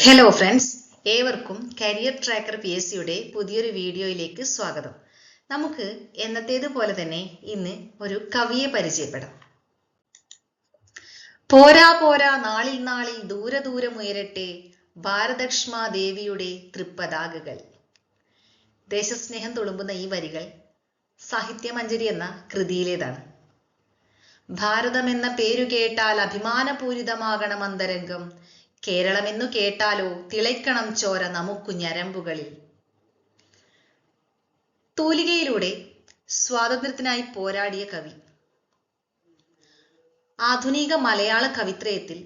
Hello friends, ഏവർക്കും career tracker PSCയുടെ പുതിയൊരു വീഡിയോയിലേക്ക് സ്വാഗതം. നമുക്ക് എന്നത്തേതുപോലെ തന്നെ ഇന്ന് ഒരു കവിയെ പരിചയപ്പെടാം. പോരാ പോരാ നാളിൽ നാളിൽ ദൂരെ ദൂരമുയരട്ടെ ഭാരതക്ഷ്മാ ദേവിയുടെ തൃപ്പതാകകൾ. ദേശസ്നേഹം തുളുമ്പുന്ന ഈ വരികൾ സാഹിത്യമഞ്ജരി എന്ന കൃതിയിലേതാണ്. ഭാരതമെന്ന പേരു കേട്ടാൽ അഭിമാനപൂരിതമാകണം അന്തരംഗം, കേരളമെന്നു കേട്ടാലോ തിളയ്ക്കണം ചോര നമുക്കു ഞരമ്പുകളിൽ. തൂലികയിലൂടെ സ്വാതന്ത്ര്യത്തിനായി പോരാടിയ കവി. ആധുനിക മലയാള കവിത്രയത്തിൽ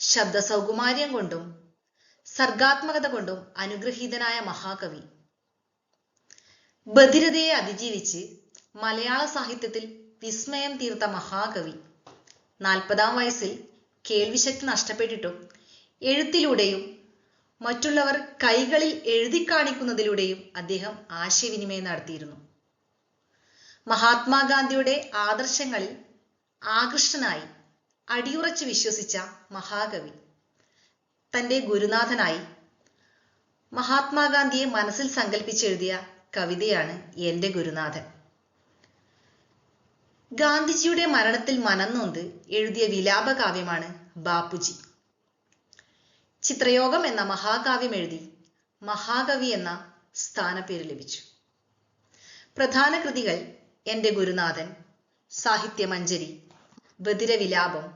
ശബ്ദസൗകുമാര്യം കൊണ്ടും സർഗാത്മകത കൊണ്ടും അനുഗ്രഹീതനായ മഹാകവി. ബധിരതയെ അതിജീവിച്ച് മലയാള സാഹിത്യത്തിൽ വിസ്മയം തീർത്ത മഹാകവി. 40-ാം വയസ്സിൽ കേൾവിശക്തി നഷ്ടപ്പെട്ടിട്ടും എഴുത്തിലൂടെയും മറ്റുള്ളവർ കൈകളിൽ എഴുതി കാണിക്കുന്നതിലൂടെയും അദ്ദേഹം ആശയവിനിമയം നടത്തിയിരുന്നു. മഹാത്മാഗാന്ധിയുടെ ആദർശങ്ങളിൽ ആകൃഷ്ടനായി അടിയുറച്ചു വിശ്വസിച്ച മഹാകവി. തൻ്റെ ഗുരുനാഥനായി മഹാത്മാഗാന്ധിയെ മനസ്സിൽ സങ്കല്പിച്ചെഴുതിയ കവിതയാണ് എൻ്റെ ഗുരുനാഥൻ. ഗാന്ധിജിയുടെ മരണത്തിൽ മനംനൊന്ത് എഴുതിയ വിലാപകാവ്യമാണ് ബാപ്പുജി. ചിത്രയോഗം എന്ന മഹാകാവ്യം എഴുതി മഹാകവി എന്ന സ്ഥാനപ്പേര് ലഭിച്ചു. പ്രധാന കൃതികൾ എൻ്റെ ഗുരുനാഥൻ, സാഹിത്യമഞ്ജരി, ബധിരവിലാപം,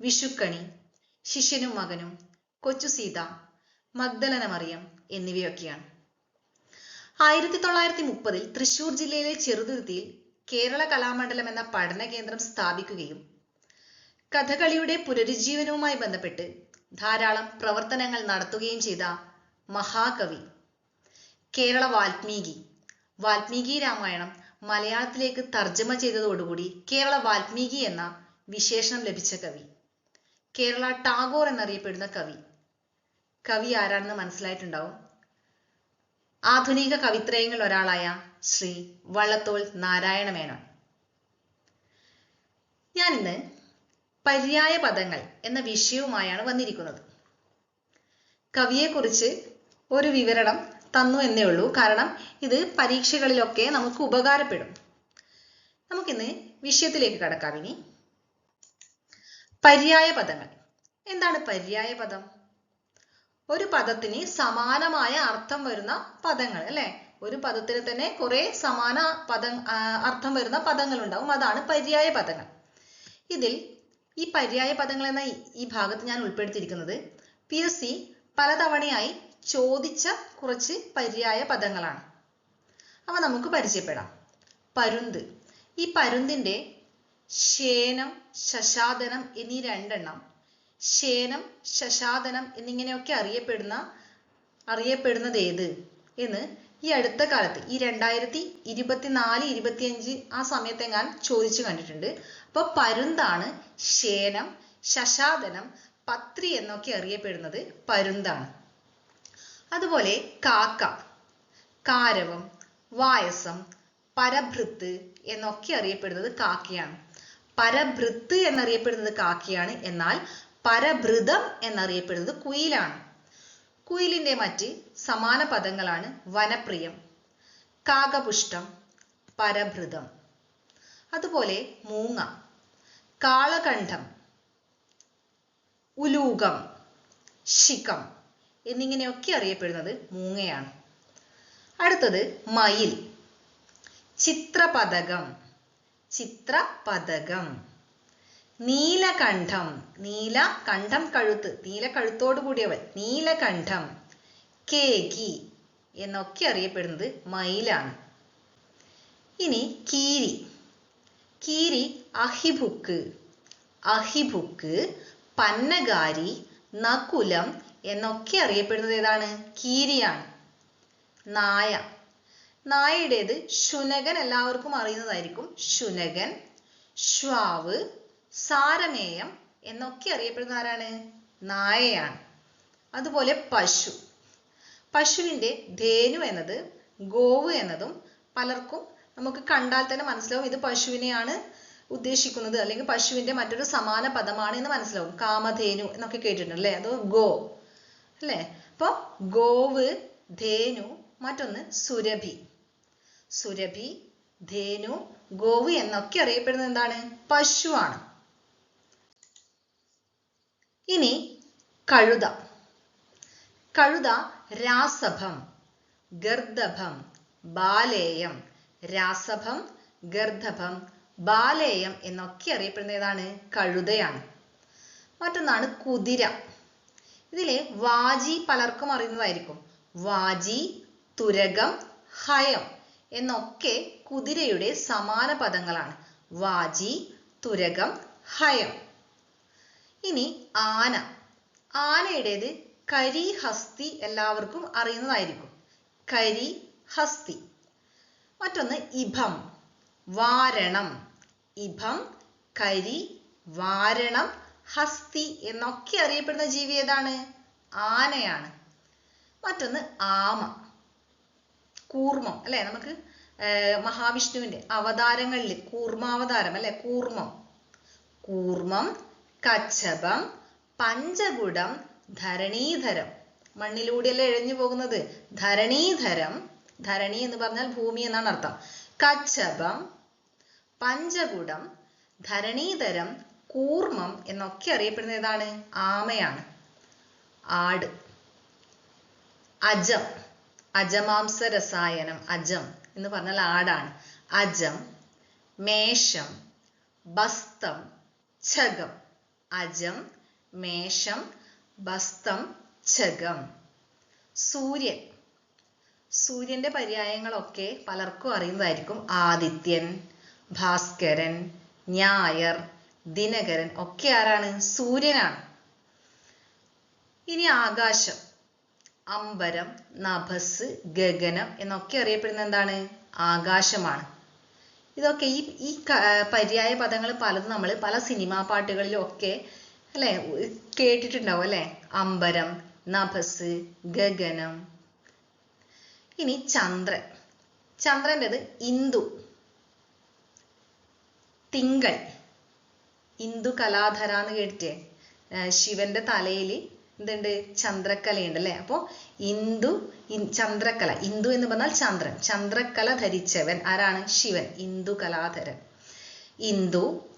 വിഷുക്കണി, ശിഷ്യനും മകനും, കൊച്ചു സീത, മഗ്ദലന മറിയം എന്നിവയൊക്കെയാണ്. 1930-ൽ തൃശൂർ ജില്ലയിലെ ചെറുതുരുത്തിയിൽ കേരള കലാമണ്ഡലം എന്ന പഠന കേന്ദ്രം സ്ഥാപിക്കുകയും കഥകളിയുടെ പുനരുജ്ജീവനവുമായി ബന്ധപ്പെട്ട് ധാരാളം പ്രവർത്തനങ്ങൾ നടത്തുകയും ചെയ്ത മഹാകവി. കേരള വാൽമീകി രാമായണം മലയാളത്തിലേക്ക് തർജ്ജമ ചെയ്തതോടുകൂടി കേരള വാൽമീകി എന്ന വിശേഷണം ലഭിച്ച കവി. കേരള ടാഗോർ എന്നറിയപ്പെടുന്ന കവി ആരാണെന്ന് മനസ്സിലായിട്ടുണ്ടാവും. ആധുനിക കവിത്രയങ്ങളിൽ ഒരാളായ ശ്രീ വള്ളത്തോൾ നാരായണ മേനോൻ. ഞാനിന്ന് പര്യായ പദങ്ങൾ എന്ന വിഷയവുമായാണ് വന്നിരിക്കുന്നത്. കവിയെക്കുറിച്ച് ഒരു വിവരണം തന്നു എന്നേ ഉള്ളൂ, കാരണം ഇത് പരീക്ഷകളിലൊക്കെ നമുക്ക് ഉപകാരപ്പെടും. നമുക്കിന്ന് വിഷയത്തിലേക്ക് കടക്കാം. ഇനി പര്യായ പദങ്ങൾ. എന്താണ് പര്യായ പദം? ഒരു പദത്തിന് സമാനമായ അർത്ഥം വരുന്ന പദങ്ങൾ, അല്ലെ? ഒരു പദത്തിന് തന്നെ കുറെ സമാന അർത്ഥം വരുന്ന പദങ്ങൾ ഉണ്ടാവും. അതാണ് പര്യായ പദങ്ങൾ. ഇതിൽ ഈ പര്യായ പദങ്ങൾ എന്ന ഈ ഭാഗത്ത് ഞാൻ ഉൾപ്പെടുത്തിയിരിക്കുന്നത് PSC പലതവണയായി ചോദിച്ച കുറച്ച് പര്യായ പദങ്ങളാണ്. അവ നമുക്ക് പരിചയപ്പെടാം. പരുന്ത്. ഈ പരുന്തിൻ്റെ ശേനം, ശശാദനം എന്നീ രണ്ടെണ്ണം, ശേനം, ശശാദനം എന്നിങ്ങനെയൊക്കെ അറിയപ്പെടുന്നത് ഏത് എന്ന് ഈ അടുത്ത കാലത്ത്, ഈ 2024-25 ആ സമയത്തെ ഞാൻ ചോദിച്ചു കണ്ടിട്ടുണ്ട്. അപ്പോൾ പരുന്താണ് ശേനം, ശശാദനം, പത്രി എന്നൊക്കെ അറിയപ്പെടുന്നത് പരുന്താണ്. അതുപോലെ കാക്ക, കാരവം, വായസം, പരഭൃത്ത് എന്നൊക്കെ അറിയപ്പെടുന്നത് കാക്കയാണ്. പരഭൃത്ത് എന്നറിയപ്പെടുന്നത് കാക്കയാണ്, എന്നാൽ പരഭൃതം എന്നറിയപ്പെടുന്നത് കുയിലാണ്. കുയിലിൻ്റെ മറ്റ് സമാന പദങ്ങളാണ് വനപ്രിയം, കാകപുഷ്ടം, പരഭൃതം. അതുപോലെ മൂങ്ങ, കാളകണ്ഠം, ഉലൂകം, ശിഖം എന്നിങ്ങനെയൊക്കെ അറിയപ്പെടുന്നത് മൂങ്ങയാണ്. അടുത്തത് മയിൽ. ചിത്രപതകം, നീലകണ്ഠം, നീലകണ്ഠം കഴുത്ത്, നീലക്കഴുത്തോടു കൂടിയവൻ, നീലകണ്ഠം, കേകി എന്നൊക്കെ അറിയപ്പെടുന്നത് മയിലാണ്. ഇനി കീരി, അഹിബുക്ക്, പന്നഗാരി, നകുലം എന്നൊക്കെ അറിയപ്പെടുന്നത് ഏതാണ്? കീരിയാണ്. നായയുടേത് ശുനകൻ, എല്ലാവർക്കും അറിയുന്നതായിരിക്കും. ശുനകൻ, ശ്വാവ്, സാരമേയം എന്നൊക്കെ അറിയപ്പെടുന്ന ആരാണ്? നായയാണ്. അതുപോലെ പശുവിൻ്റെ ധേനു എന്നത് ഗോവ് എന്നതും പലർക്കും നമുക്ക് കണ്ടാൽ തന്നെ മനസ്സിലാവും ഇത് പശുവിനെയാണ് ഉദ്ദേശിക്കുന്നത്, അല്ലെങ്കിൽ പശുവിൻ്റെ മറ്റൊരു സമാന പദമാണ് എന്ന് മനസ്സിലാവും. കാമധേനു എന്നൊക്കെ കേട്ടിട്ടുണ്ട്, അല്ലേ? അത് ഗോ. അല്ലേ? അപ്പൊ ഗോവ്, ധേനു, മറ്റൊന്ന് സുരഭി. സുരഭി, ധേനു, ഗോവ് എന്നൊക്കെ അറിയപ്പെടുന്നത് എന്താണ്? പശുവാണ്. ഇനി കഴുത. കഴുത രാസഭം, ഗർദഭം, ബാലേയം. രാസഭം, ഗർദഭം, ബാലേയം എന്നൊക്കെ അറിയപ്പെടുന്ന ഏതാണ്? കഴുതയാണ്. മറ്റൊന്നാണ് കുതിര. ഇതില് വാജി പലർക്കും അറിയുന്നതായിരിക്കും. വാജി, തുരകം, ഹയം എന്നൊക്കെ കുതിരയുടെ സമാന പദങ്ങളാണ്. വാജി, തുരകം, ഹയം. ഇനി ആന. ആനയുടേത് കരിഹസ്തി എല്ലാവർക്കും അറിയുന്നതായിരിക്കും. കരിഹസ്തി. മറ്റൊന്ന് ഇഭം, വാരണം. ഇഭം, കരി, വാരണം, ഹസ്തി എന്നൊക്കെ അറിയപ്പെടുന്ന ജീവി ഏതാണ്? ആനയാണ്. മറ്റൊന്ന് ആമ, കൂർമ്മം അല്ലെ? നമുക്ക് മഹാവിഷ്ണുവിന്റെ അവതാരങ്ങളിൽ കൂർമാവതാരം അല്ലെ? കൂർമ്മം. കൂർമ്മം, കച്ഛപം, പഞ്ചകുടം, ധരണീധരം. മണ്ണിലൂടെയല്ലേ എഴഞ്ഞു പോകുന്നത്. ധരണീധരം. ധരണി എന്ന് പറഞ്ഞാൽ ഭൂമി എന്നാണ് അർത്ഥം. കച്ഛപം, പഞ്ചകുടം, ധരണീധരം, കൂർമ്മം എന്നൊക്കെ അറിയപ്പെടുന്ന ഏതാണ്? ആമയാണ്. ആട്. അജം, അജമാംസ രസായനം. അജം എന്ന് പറഞ്ഞാൽ ആടാണ്. അജം, മേഷം, ബസ്തം, ഛഗം. അജം, മേഷം, ബസ്തം, ഛഗം. സൂര്യൻ. സൂര്യന്റെ പര്യായങ്ങളൊക്കെ പലർക്കും അറിയുന്നതായിരിക്കും. ആദിത്യൻ, ഭാസ്കരൻ, ഞായർ, ദിനകരൻ ഒക്കെ ആരാണ്? സൂര്യനാണ്. ഇനി ആകാശം. അമ്പരം, നഭസ്, ഗഗനം എന്നൊക്കെ അറിയപ്പെടുന്ന എന്താണ്? ആകാശമാണ്. ഇതൊക്കെ ഈ പര്യായ പദങ്ങൾ പലതും നമ്മൾ പല സിനിമാ പാട്ടുകളിലും ഒക്കെ അല്ലെ കേട്ടിട്ടുണ്ടാവും അല്ലെ? അമ്പരം, നഭസ്, ഗഗനം. ഇനി ചന്ദ്രൻ. ചന്ദ്രൻ്റെത് ഇന്ദു, തിങ്കൾ. ഇന്ദു കലാധര എന്ന് കേട്ടിട്ടേ? ശിവന്റെ തലയിൽ എന്തുണ്ട്? ചന്ദ്രക്കലയുണ്ട് അല്ലെ? അപ്പൊ ഇന്ദു, ചന്ദ്രക്കല. ഇന്ദു എന്ന് പറഞ്ഞാൽ ചന്ദ്രൻ. ചന്ദ്രക്കല ധരിച്ചവൻ ആരാണ്? ശിവൻ. ഇന്ദു കലാധരൻ. ഇന്ദു,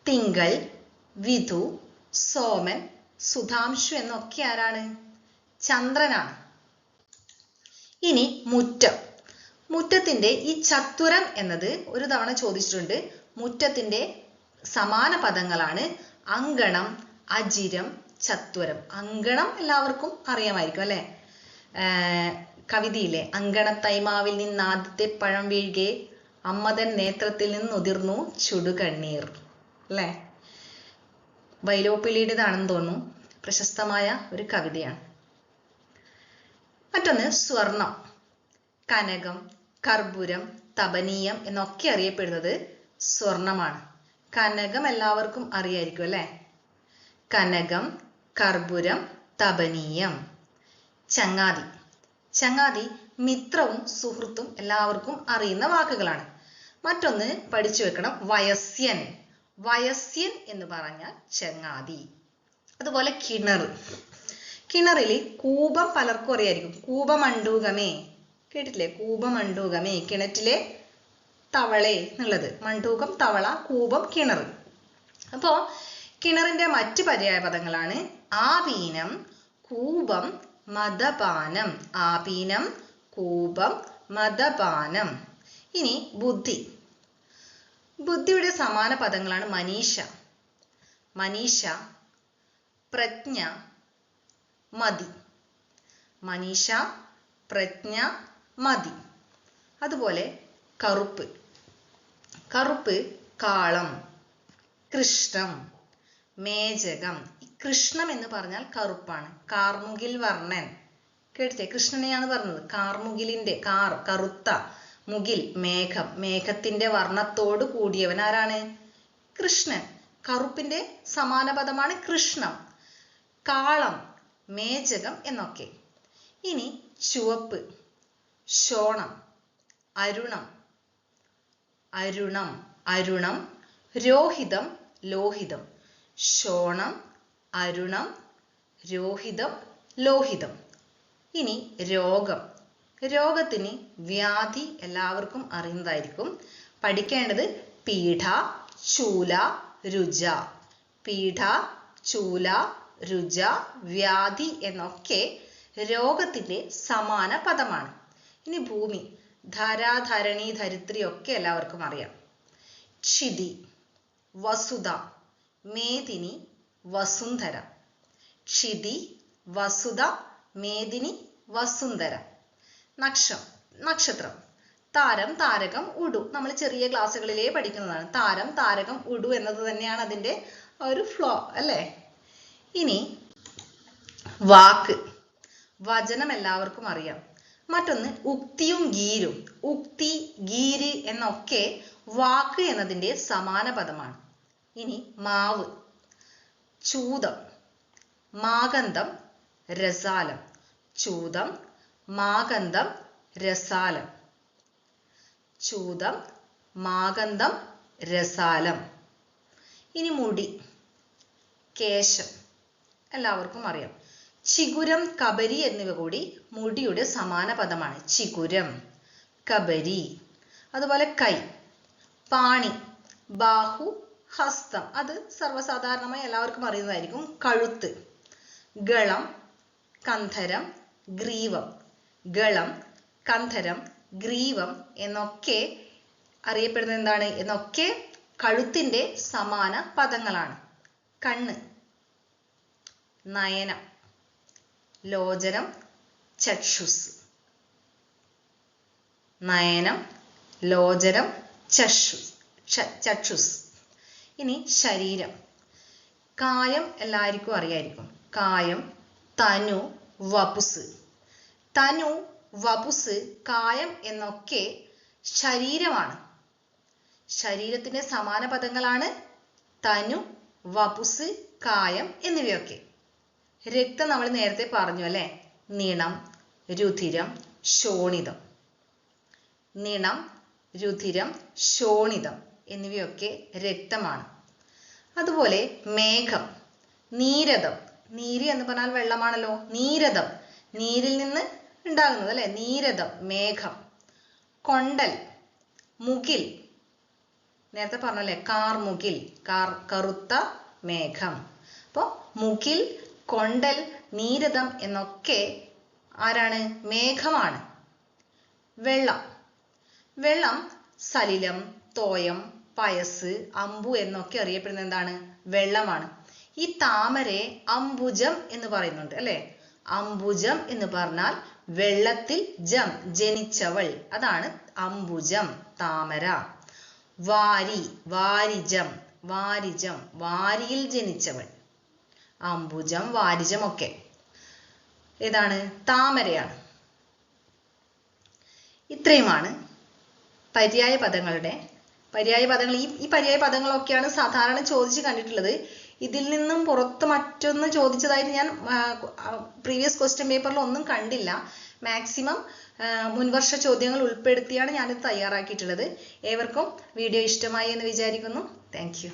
തിങ്കൾ, വിധു, സോമൻ, സുധാംശു എന്നൊക്കെ ആരാണ്? ചന്ദ്രനാണ്. ഇനി മുറ്റം. മുറ്റത്തിന്റെ ഈ ചത്തുരം എന്നത് ഒരു തവണ ചോദിച്ചിട്ടുണ്ട്. മുറ്റത്തിന്റെ സമാന പദങ്ങളാണ് അങ്കണം, അജിരം, ചത്വരം. അങ്കണം എല്ലാവർക്കും അറിയാമായിരിക്കും അല്ലെ? കവിതയിലെ അങ്കണത്തൈമാവിൽ നിന്ന് ആദ്യത്തെ പഴം വീഴുകെ അമ്മതൻ നേത്രത്തിൽ നിന്നുതിർന്നു ചുടുകണ്ണീർ അല്ലെ? വൈലോപ്പിള്ളിയുടേതാണെന്ന് തോന്നുന്നു. പ്രശസ്തമായ ഒരു കവിതയാണ്. മറ്റൊന്ന് സ്വർണം. കനകം, കർപ്പൂരം, തപനീയം എന്നൊക്കെ അറിയപ്പെടുന്നത് സ്വർണമാണ്. കനകം എല്ലാവർക്കും അറിയായിരിക്കും അല്ലെ? കനകം, കർപ്പൂരം, തപനീയം. ചങ്ങാതി. ചങ്ങാതി മിത്രവും സുഹൃത്തും എല്ലാവർക്കും അറിയുന്ന വാക്കുകളാണ്. മറ്റൊന്ന് പഠിച്ചു വെക്കണം, വയസ്യൻ. വയസ്യൻ എന്ന് പറഞ്ഞാൽ ചങ്ങാതി. അതുപോലെ കിണർ. കിണറില് കൂപം പലർക്കും അറിയായിരിക്കും. കൂപമണ്ഡൂകമേ കേട്ടിട്ടില്ലേ? കൂപമണ്ഡൂകമേ, കിണറ്റിലെ തവളെ എന്നുള്ളത്. മണ്ഡൂകം തവള, കൂപം കിണർ. അപ്പോ കിണറിന്റെ മറ്റ് പര്യായ പദങ്ങളാണ് ആപീനം, കൂപം, മദപാനം. ആപീനം, കൂപം, മദപാനം. ഇനി ബുദ്ധി. ബുദ്ധിയുടെ സമാന പദങ്ങളാണ് മനീഷ. മനീഷ, പ്രജ്ഞ, മതി. മനീഷ, പ്രജ്ഞ, മതി. അതുപോലെ കറുപ്പ്. കറുപ്പ് കാളം, കൃഷ്ണം, മേജകം. കൃഷ്ണം എന്ന് പറഞ്ഞാൽ കറുപ്പാണ്. കാർമുകിൽ വർണ്ണൻ കേട്ടില്ലേ? കൃഷ്ണനെയാണ് പറഞ്ഞത്. കാർമുകിലിന്റെ കറുത്ത, മുകിൽ മേഘം, മേഘത്തിന്റെ വർണ്ണത്തോട് കൂടിയവൻ ആരാണ്? കൃഷ്ണൻ. കറുപ്പിന്റെ സമാന പദമാണ് കൃഷ്ണം, കാളം, മേജകം എന്നൊക്കെ. ഇനി ചുവപ്പ്. ശോണം, അരുണം, അരുണം, അരുണം, രോഹിതം, ലോഹിതം. ശോണം, അരുണം, രോഹിതം, ലോഹിതം. ഇനി രോഗം. രോഗത്തിന് വ്യാധി എല്ലാവർക്കും അറിയുന്നതായിരിക്കും. പഠിക്കേണ്ടത് പീഡ, ശൂല, രുജ. പീഡ, ശൂല, രുജ, വ്യാധി എന്നൊക്കെ രോഗത്തിന്റെ സമാന പദമാണ്. ഇനി ഭൂമി. ധര, ധരണി, ധരിത്രി ഒക്കെ എല്ലാവർക്കും അറിയാം. ക്ഷിതി, വസുധ, മേദിനി, വസുന്ധര. ക്ഷിതി, വസുധ, മേദിനി, വസുന്ധര. നക്ഷത്രം. താരം, താരകം, ഉഡു. നമ്മൾ ചെറിയ ക്ലാസ്സുകളിലേ പഠിക്കുന്നതാണ്. താരം, താരകം, ഉഡു എന്നത് തന്നെയാണ് അതിൻ്റെ ഒരു ഫ്ലോ അല്ലേ. ഇനി വാക്ക്. വചനം എല്ലാവർക്കും അറിയാം. മറ്റൊന്ന് ഉക്തിയും ഗീരും. ഉക്തി, ഗീര് എന്നൊക്കെ വാക്ക് എന്നതിൻ്റെ സമാന പദമാണ്. ഇനി മാവ്. ചൂതം, മാഗന്ധം, രസാലം. ചൂതം, മാഗന്ധം, രസാലം. ചൂതം, മാഗന്ധം, രസാലം. ഇനി മുടി. കേശം എല്ലാവർക്കും അറിയാം. ചിഗുരം, കബരി എന്നിവ കൂടി മുടിയുടെ സമാന പദമാണ്. ചിഗുരം, കബരി. അതുപോലെ കൈ. പാണി, ബാഹു, ഹസ്തം. അത് സർവ്വസാധാരണമായി എല്ലാവർക്കും അറിയുന്നതായിരിക്കും. കഴുത്ത്. ഗളം, കന്ധരം, ഗ്രീവം. ഗളം, കന്ധരം, ഗ്രീവം എന്നൊക്കെ അറിയപ്പെടുന്നത് എന്താണ്? എന്നൊക്കെ കഴുത്തിന്റെ സമാന പദങ്ങളാണ്. കണ്ണ്. നയനം, ലോചനം, ചക്ഷുസ്. നയനം, ലോചനം, ചക്ഷുസ്. ഇനി ശരീരം. കായം എല്ലാവർക്കും അറിയായിരിക്കും. കായം, തനു, വപുസ്. തനു, വപുസ്, കായം എന്നൊക്കെ ശരീരമാണ്. ശരീരത്തിന്റെ സമാന പദങ്ങളാണ് തനു, വപുസ്, കായം എന്നിവയൊക്കെ. രക്തം നമ്മൾ നേരത്തെ പറഞ്ഞു അല്ലെ. നിണം, രുധിരം, ശോണിതം. നിണം, രുധിരം, ശോണിതം എന്നിവയൊക്കെ രക്തമാണ്. അതുപോലെ മേഘം, നീരദം. നീര് എന്ന് പറഞ്ഞാൽ വെള്ളമാണല്ലോ. നീരദം, നീരിൽ നിന്ന് ഉണ്ടാകുന്നത് അല്ലെ. നീരദം, മേഘം. കൊണ്ടൽ, മുകിൽ. നേരത്തെ പറഞ്ഞല്ലേ, കാർമുകിൽ, കറുത്ത മേഘം. അപ്പോൾ മുകിൽ, കൊണ്ടൽ, നീരദം എന്നൊക്കെ ആരാണ്? മേഘമാണ്. വെള്ളം. വെള്ളം സലിലം, തോയം, പയസ്, അമ്പു എന്നൊക്കെ അറിയപ്പെടുന്നത് എന്താണ്? വെള്ളമാണ്. ഈ താമരയെ അംബുജം എന്ന് പറയുന്നുണ്ട് അല്ലെ. അംബുജം എന്ന് പറഞ്ഞാൽ വെള്ളത്തിൽ ജം, ജനിച്ചവൾ. അതാണ് അംബുജം, താമര. വാരി, വാരിജം, വാരിജം, വാരിയിൽ ജനിച്ചവൾ. അംബുജം, വാരിജം ഒക്കെ ഏതാണ്? താമരയാണ്. ഇത്രയുമാണ് പര്യായ പദങ്ങളുടെ പര്യായ പദങ്ങൾ. ഈ പര്യായ പദങ്ങളൊക്കെയാണ് സാധാരണ ചോദിച്ച് കണ്ടിട്ടുള്ളത്. ഇതിൽ നിന്നും പുറത്ത് മറ്റൊന്ന് ചോദിച്ചതായിട്ട് ഞാൻ പ്രീവിയസ് ക്വസ്റ്റ്യൻ പേപ്പറിൽ ഒന്നും കണ്ടില്ല. മാക്സിമം മുൻവർഷ ചോദ്യങ്ങൾ ഉൾപ്പെടുത്തിയാണ് ഞാനിത് തയ്യാറാക്കിയിട്ടുള്ളത്. ഏവർക്കും വീഡിയോ ഇഷ്ടമായി എന്ന് വിചാരിക്കുന്നു. Thank you.